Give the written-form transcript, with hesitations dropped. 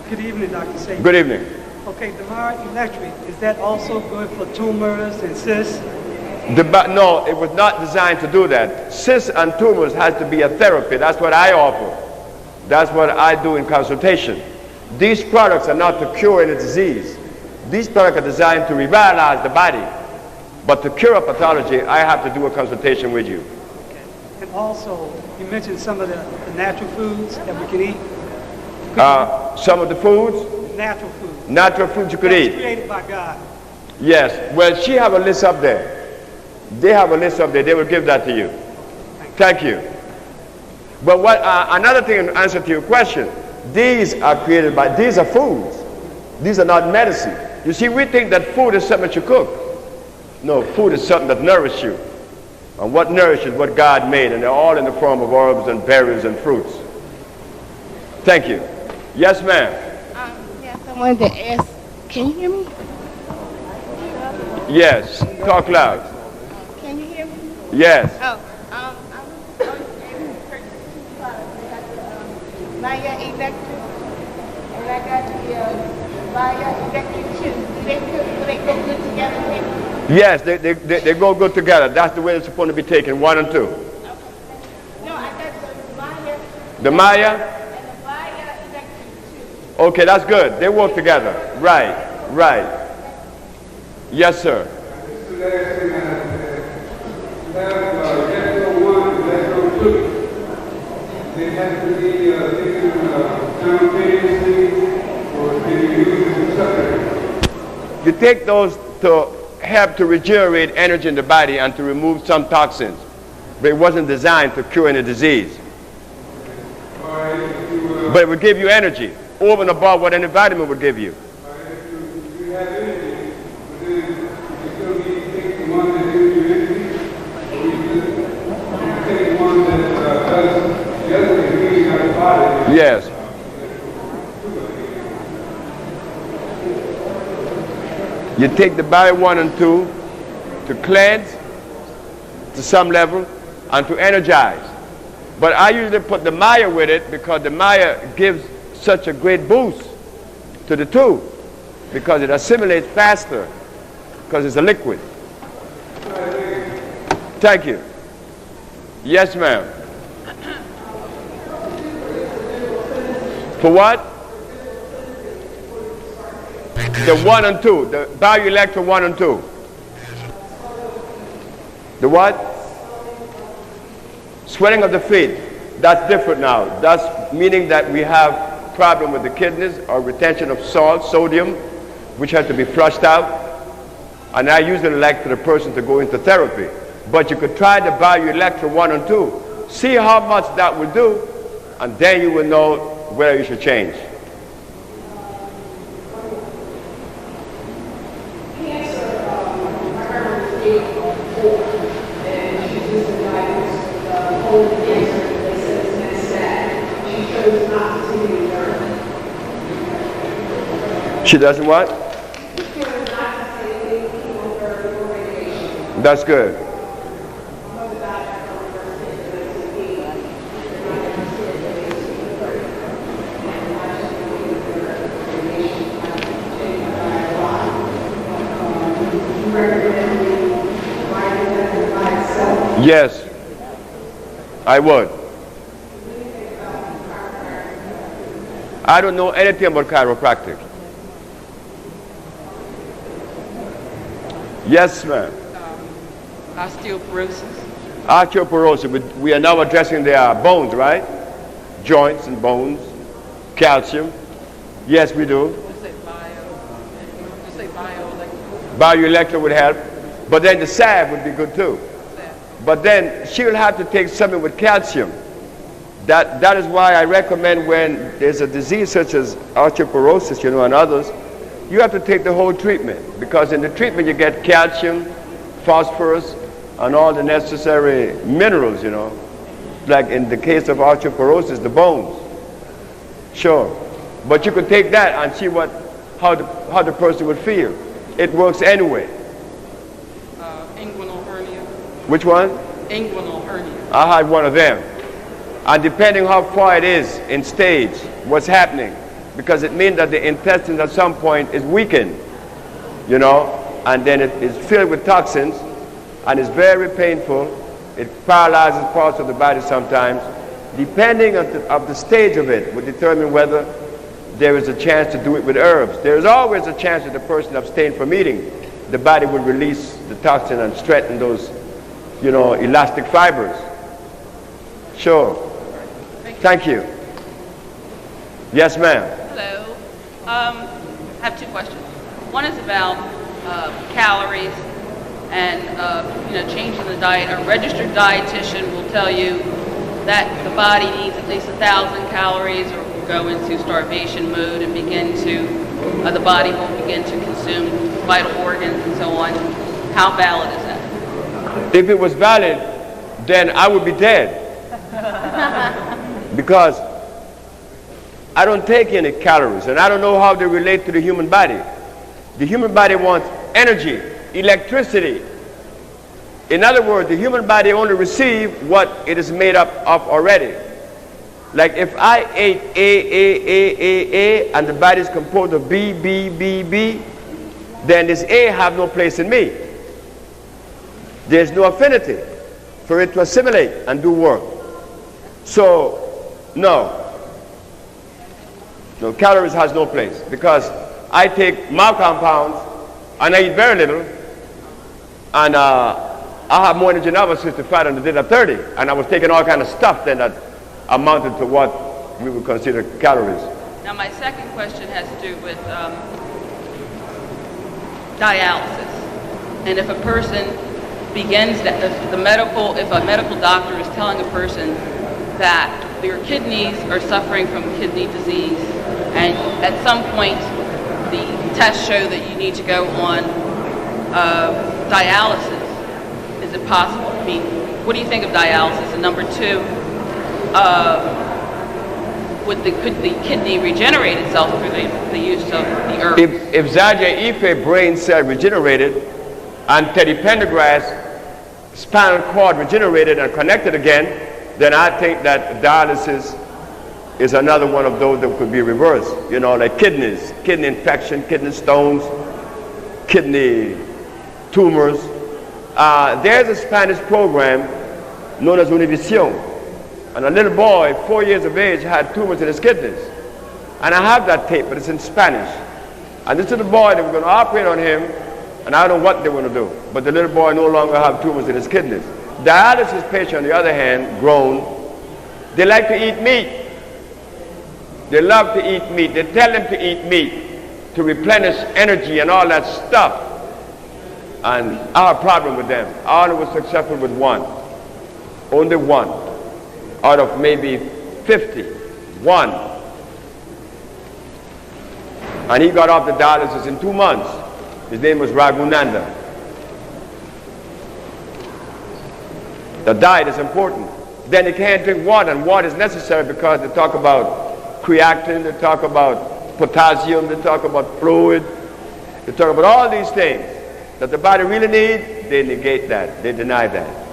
Good evening, Dr. Sebi. Good evening. Okay, the bioelectric, is that also good for tumors and cysts? No, it was not designed to do that. Cysts and tumors has to be a therapy. That's what I offer. That's what I do in consultation. These products are not to cure any disease. These products are designed to revitalize the body. But to cure a pathology, I have to do a consultation with you. Okay. And also, you mentioned some of the natural foods that we can eat. Some of the foods? Natural foods. Natural foods you could eat. Created by God. Yes. Well, she have a list up there. They have a list up there. They will give that to you. Thank you. But what another thing in answer to your question, these are created by, these are foods. These are not medicine. You see, we think that food is something that you cook. No, food is something that nourishes you. And what nourishes what God made, and they're all in the form of herbs and berries and fruits. Thank you. Yes, ma'am. Yes, I wanted to ask, can you hear me? Yes, talk loud. Can you hear me? Yes. I was able to purchase two products. I got the BioElectric, and I got the BioElectric too. Do they go good together with? Yes, they go good together. That's the way it's supposed to be taken, 1 and 2. Okay. No, I got the Maya. The Maya? And the BioElectric too. Okay, that's good. They work together. Right, right. Yes, sir. They have to be taken simultaneously, or can you use them separately? You take those to help to regenerate energy in the body and to remove some toxins. But it wasn't designed to cure any disease. But it would give you energy over and above what any vitamin would give you. If you have energy, but then you still need to take the one that gives you energy, or you take one that does the other thing, healing our body. Yes. You take the Bio 1 and 2 to cleanse to some level and to energize. But I usually put the Maya with it because the Maya gives such a great boost to the 2 because it assimilates faster because it's a liquid. Thank you. Yes, ma'am. For what? The 1 and 2, the BioElectric 1 and 2. The what? Swelling of the feet. That's different now. That's meaning that we have problem with the kidneys or retention of salt, sodium, which has to be flushed out. And I usually like for the person to go into therapy. But you could try the BioElectric 1 and 2. See how much that will do, and then you will know where you should change. She doesn't what? That's good. Yes, I would. I don't know anything about chiropractic. Yes, ma'am. Osteoporosis. Osteoporosis. We are now addressing the bones, right? Joints and bones. Calcium. Yes, we do. You say bioelectric. BioElectric would help. But then the salve would be good too. But then she will have to take something with calcium. That is why I recommend when there's a disease such as osteoporosis, and others, you have to take the whole treatment, because in the treatment you get calcium, phosphorus, and all the necessary minerals, like in the case of osteoporosis, the bones. Sure. But you could take that and see how the person would feel. It works anyway. Inguinal hernia. Which one? Inguinal hernia. I had one of them. And depending how far it is in stage, what's happening, because it means that the intestines at some point is weakened, you know, and then it is filled with toxins, and it's very painful. It paralyzes parts of the body sometimes. Depending on the stage of it, will determine whether there is a chance to do it with herbs. There is always a chance that the person abstained from eating. The body will release the toxin and strengthen those, you know, elastic fibers. Sure. Thank you. Yes, ma'am. Hello. I have two questions. One is about calories and changing the diet. A registered dietitian will tell you that the body needs at least 1,000 calories, or will go into starvation mode and the body will begin to consume vital organs and so on. How valid is that? If it was valid, then I would be dead. Because I don't take any calories, and I don't know how they relate to the human body. The human body wants energy, electricity. In other words, the human body only receives what it is made up of already. Like if I ate A, and the body is composed of B, then this A have no place in me. There's no affinity for it to assimilate and do work. So, no, calories has no place, because I take my compounds and I eat very little, and I have more energy now at 65 than I did at 30, and I was taking all kind of stuff then that amounted to what we would consider calories. Now, my second question has to do with dialysis, and if a person begins that, if a medical doctor is telling a person that your kidneys are suffering from kidney disease, and at some point the tests show that you need to go on dialysis, is it possible? I mean, what do you think of dialysis? And number two, could the kidney regenerate itself through the use of the herb? If Zaja Ife brain cell regenerated and Teddy Pendergrass spinal cord regenerated and connected again, then I think that dialysis is another one of those that could be reversed. You know, like kidneys, kidney infection, kidney stones, kidney tumors. There's a Spanish program known as Univision. And a little boy, 4 years of age, had tumors in his kidneys. And I have that tape, but it's in Spanish. And this little boy, they were going to operate on him, and I don't know what they were going to do. But the little boy no longer have tumors in his kidneys. Dialysis patients, on the other hand, grown, they like to eat meat. They love to eat meat. They tell them to eat meat to replenish energy and all that stuff. And I have a problem with them. I only was successful with one. Only one. Out of maybe 50. One. And he got off the dialysis in 2 months. His name was Raghunanda. The diet is important. Then they can't drink water, and water is necessary because they talk about creatinine, they talk about potassium, they talk about fluid, they talk about all these things that the body really needs. They negate that, they deny that.